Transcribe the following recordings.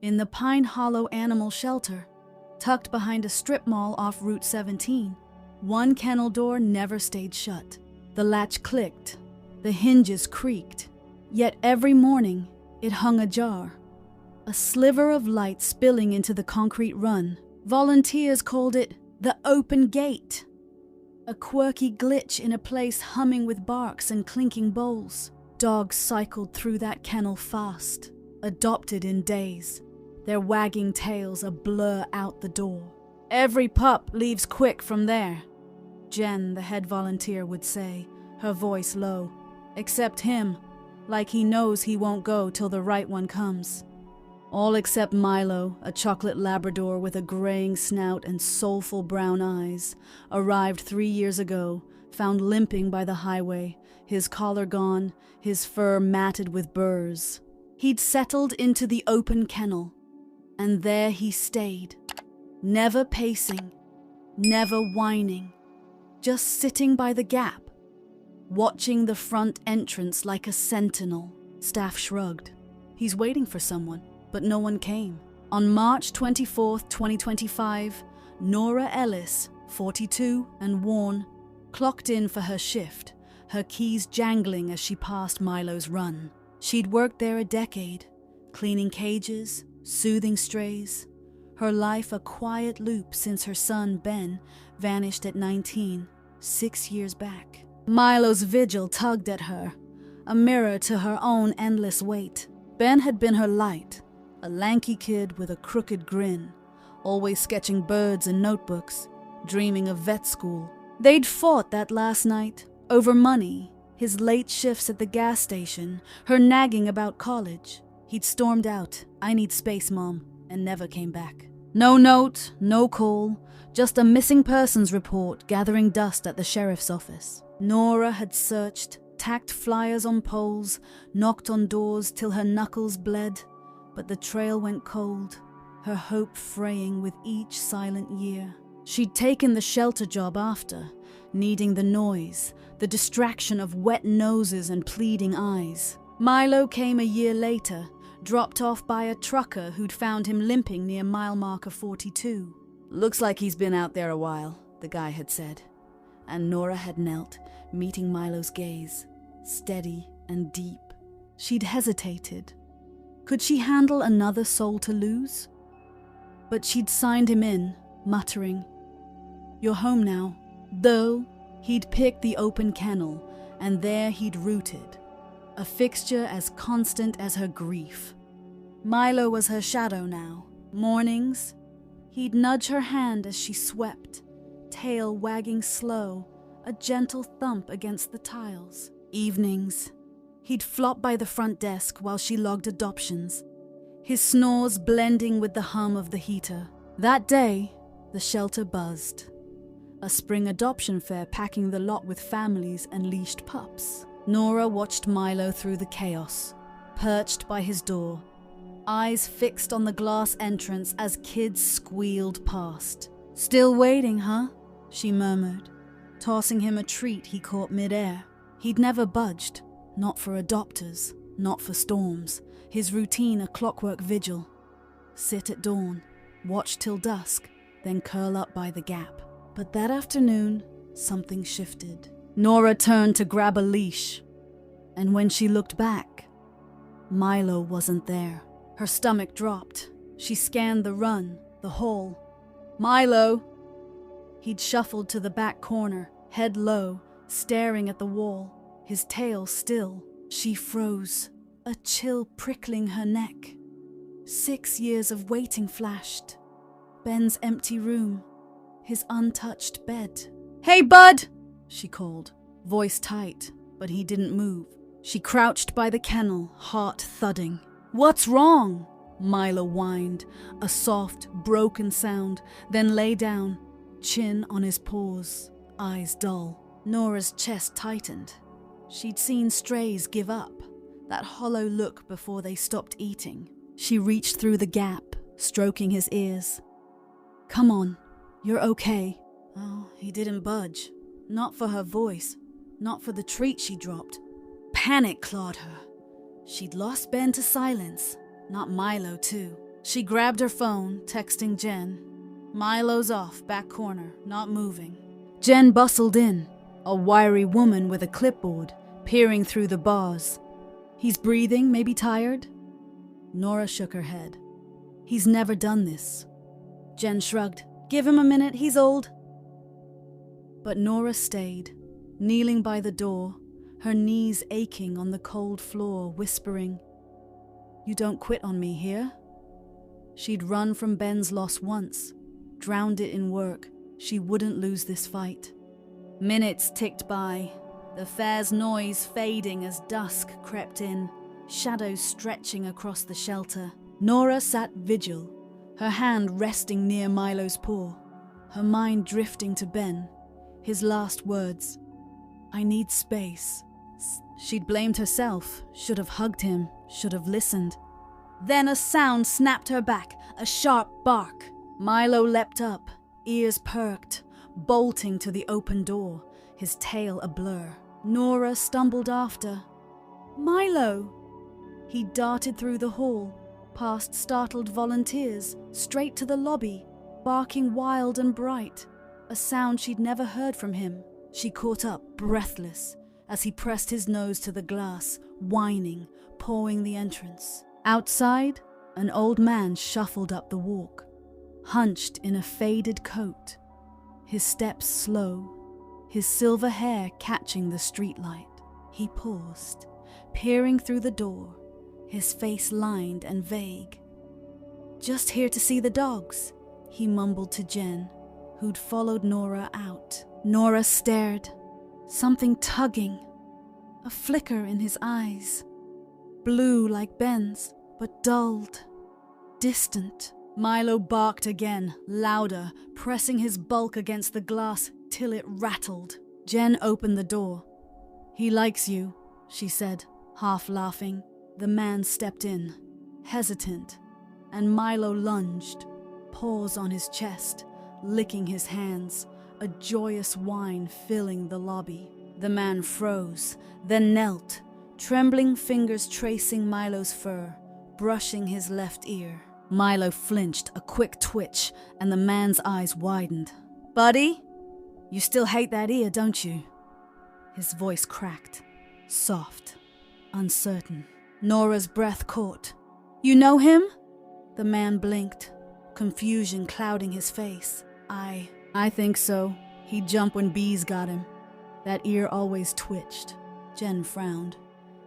In the Pine Hollow Animal Shelter, tucked behind a strip mall off Route 17, one kennel door never stayed shut. The latch clicked, the hinges creaked, yet every morning it hung ajar. A sliver of light spilling into the concrete run. Volunteers called it the open gate. A quirky glitch in a place humming with barks and clinking bowls. Dogs cycled through that kennel fast, adopted in days, their wagging tails a blur out the door. Every pup leaves quick from there, Jen, the head volunteer, would say, her voice low. Except him, like he knows he won't go till the right one comes. All except Milo, a chocolate Labrador with a graying snout and soulful brown eyes, arrived 3 years ago, found limping by the highway, his collar gone, his fur matted with burrs. He'd settled into the open kennel, and there he stayed, never pacing, never whining, just sitting by the gap, watching the front entrance like a sentinel. Staff shrugged. He's waiting for someone. But no one came. On March 24th, 2025, Nora Ellis, 42 and worn, clocked in for her shift, her keys jangling as she passed Milo's run. She'd worked there a decade, cleaning cages, soothing strays, her life a quiet loop since her son, Ben, vanished at 19, 6 years back. Milo's vigil tugged at her, a mirror to her own endless weight. Ben had been her light, a lanky kid with a crooked grin, always sketching birds in notebooks, dreaming of vet school. They'd fought that last night, over money, his late shifts at the gas station, her nagging about college. He'd stormed out, "I need space, Mom," and never came back. No note, no call, just a missing persons report gathering dust at the sheriff's office. Nora had searched, tacked flyers on poles, knocked on doors till her knuckles bled, but the trail went cold, her hope fraying with each silent year. She'd taken the shelter job after, needing the noise, the distraction of wet noses and pleading eyes. Milo came a year later, dropped off by a trucker who'd found him limping near mile marker 42. "Looks like he's been out there a while," the guy had said. And Nora had knelt, meeting Milo's gaze, steady and deep. She'd hesitated. Could she handle another soul to lose? But she'd signed him in, muttering, "You're home now." Though he'd picked the open kennel, and there he'd rooted, a fixture as constant as her grief. Milo was her shadow now. Mornings, he'd nudge her hand as she swept, tail wagging slow, a gentle thump against the tiles. Evenings, he'd flop by the front desk while she logged adoptions, his snores blending with the hum of the heater. That day, the shelter buzzed. A spring adoption fair packing the lot with families and leashed pups. Nora watched Milo through the chaos, perched by his door, eyes fixed on the glass entrance as kids squealed past. "Still waiting, huh?" she murmured, tossing him a treat he caught midair. He'd never budged. Not for adopters, not for storms. His routine a clockwork vigil. Sit at dawn, watch till dusk, then curl up by the gap. But that afternoon, something shifted. Nora turned to grab a leash, and when she looked back, Milo wasn't there. Her stomach dropped. She scanned the run, the hall. "Milo!" He'd shuffled to the back corner, head low, staring at the wall. His tail still. She froze, a chill prickling her neck. 6 years of waiting flashed. Ben's empty room, his untouched bed. "Hey, bud!" she called, voice tight, but he didn't move. She crouched by the kennel, heart thudding. "What's wrong?" Milo whined, a soft, broken sound, then lay down, chin on his paws, eyes dull. Nora's chest tightened. She'd seen strays give up, that hollow look before they stopped eating. She reached through the gap, stroking his ears. "Come on, you're okay." Oh, he didn't budge. Not for her voice, not for the treat she dropped. Panic clawed her. She'd lost Ben to silence, not Milo too. She grabbed her phone, texting Jen. Milo's off, back corner, not moving. Jen bustled in, a wiry woman with a clipboard, peering through the bars. He's breathing, maybe tired? Nora shook her head. He's never done this. Jen shrugged. Give him a minute, he's old. But Nora stayed, kneeling by the door, her knees aching on the cold floor, whispering, "You don't quit on me here?" She'd run from Ben's loss once, drowned it in work. She wouldn't lose this fight. Minutes ticked by, the fair's noise fading as dusk crept in, shadows stretching across the shelter. Nora sat vigil, her hand resting near Milo's paw, her mind drifting to Ben, his last words. "I need space." She'd blamed herself, should have hugged him, should have listened. Then a sound snapped her back, a sharp bark. Milo leapt up, ears perked, bolting to the open door, his tail a blur. Nora stumbled after. "Milo!" He darted through the hall, past startled volunteers, straight to the lobby, barking wild and bright, a sound she'd never heard from him. She caught up, breathless, as he pressed his nose to the glass, whining, pawing the entrance. Outside, an old man shuffled up the walk, hunched in a faded coat, his steps slow, his silver hair catching the streetlight. He paused, peering through the door, his face lined and vague. "Just here to see the dogs," he mumbled to Jen, who'd followed Nora out. Nora stared, something tugging, a flicker in his eyes. Blue like Ben's, but dulled, distant. Milo barked again, louder, pressing his bulk against the glass till it rattled. Jen opened the door. "He likes you," she said, half laughing. The man stepped in, hesitant, and Milo lunged, paws on his chest, licking his hands, a joyous whine filling the lobby. The man froze, then knelt, trembling fingers tracing Milo's fur, brushing his left ear. Milo flinched, a quick twitch, and the man's eyes widened. "Buddy, you still hate that ear, don't you?" His voice cracked, soft, uncertain. Nora's breath caught. "You know him?" The man blinked, confusion clouding his face. I think so. He'd jump when bees got him. That ear always twitched." Jen frowned.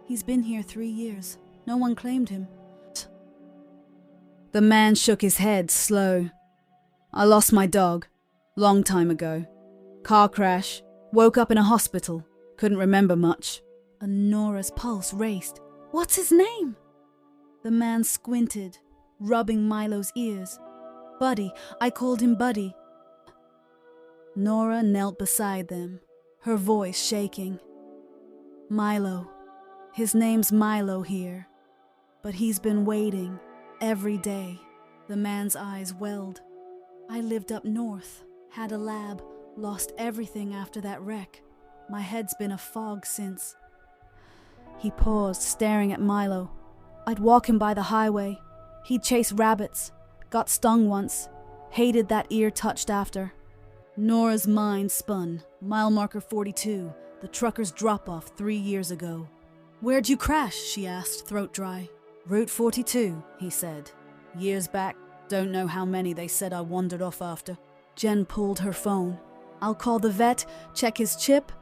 "He's been here 3 years. No one claimed him." The man shook his head, slow. "I lost my dog. Long time ago. Car crash. Woke up in a hospital. Couldn't remember much." And Nora's pulse raced. "What's his name?" The man squinted, rubbing Milo's ears. "Buddy. I called him Buddy." Nora knelt beside them, her voice shaking. "Milo. His name's Milo here. But he's been waiting, every day." The man's eyes welled. "I lived up north, had a lab, lost everything after that wreck. My head's been a fog since." He paused, staring at Milo. "I'd walk him by the highway. He'd chase rabbits. Got stung once. Hated that ear touched after." Nora's mind spun. Mile marker 42, the trucker's drop-off 3 years ago. "Where'd you crash?" she asked, throat dry. "Route 42, he said. Years back, don't know how many they said I wandered off after." Jen pulled her phone. "I'll call the vet, check his chip."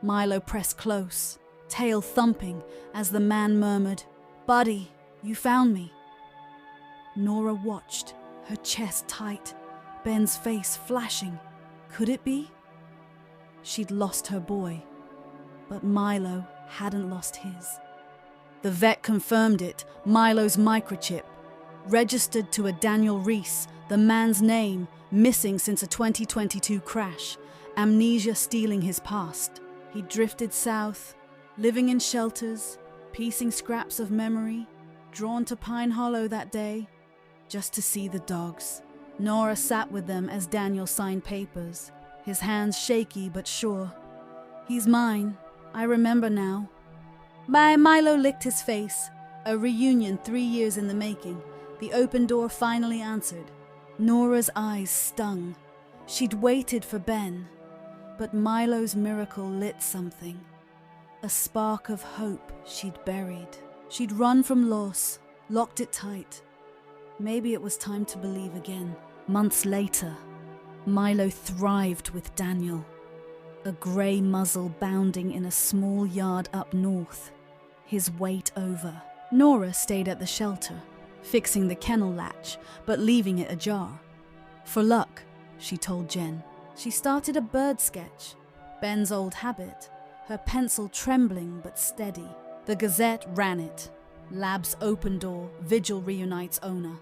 Milo pressed close, tail thumping, as the man murmured, "Buddy, you found me." Nora watched, her chest tight, Ben's face flashing. Could it be? She'd lost her boy, but Milo hadn't lost his. The vet confirmed it, Milo's microchip. Registered to a Daniel Reese, the man's name, missing since a 2022 crash, amnesia stealing his past. He drifted south, living in shelters, piecing scraps of memory, drawn to Pine Hollow that day, just to see the dogs. Nora sat with them as Daniel signed papers, his hands shaky but sure. "He's mine, I remember now." Milo licked his face, a reunion 3 years in the making, The open door finally answered. Nora's eyes stung. She'd waited for Ben, but Milo's miracle lit something. A spark of hope she'd buried. She'd run from loss, locked it tight. Maybe it was time to believe again. Months later, Milo thrived with Daniel, a grey muzzle bounding in a small yard up north, his weight over. Nora stayed at the shelter, fixing the kennel latch, but leaving it ajar. For luck, she told Jen. She started a bird sketch, Ben's old habit, her pencil trembling but steady. The Gazette ran it. Lab's open door, Vigil reunites owner.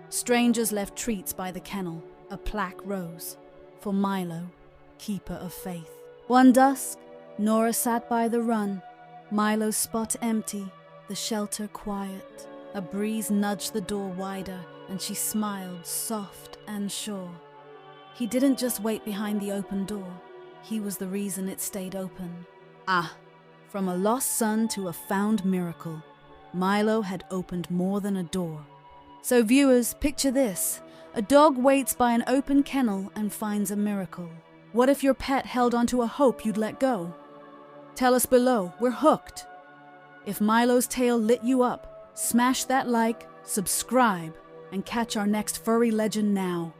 Strangers left treats by the kennel. A plaque rose. For Milo, keeper of faith. One dusk, Nora sat by the run. Milo's spot empty, the shelter quiet. A breeze nudged the door wider, and she smiled, soft and sure. He didn't just wait behind the open door. He was the reason it stayed open. From a lost son to a found miracle, Milo had opened more than a door. So viewers, picture this. A dog waits by an open kennel and finds a miracle. What if your pet held onto a hope you'd let go? Tell us below, we're hooked. If Milo's tale lit you up, smash that like, subscribe, and catch our next furry legend now.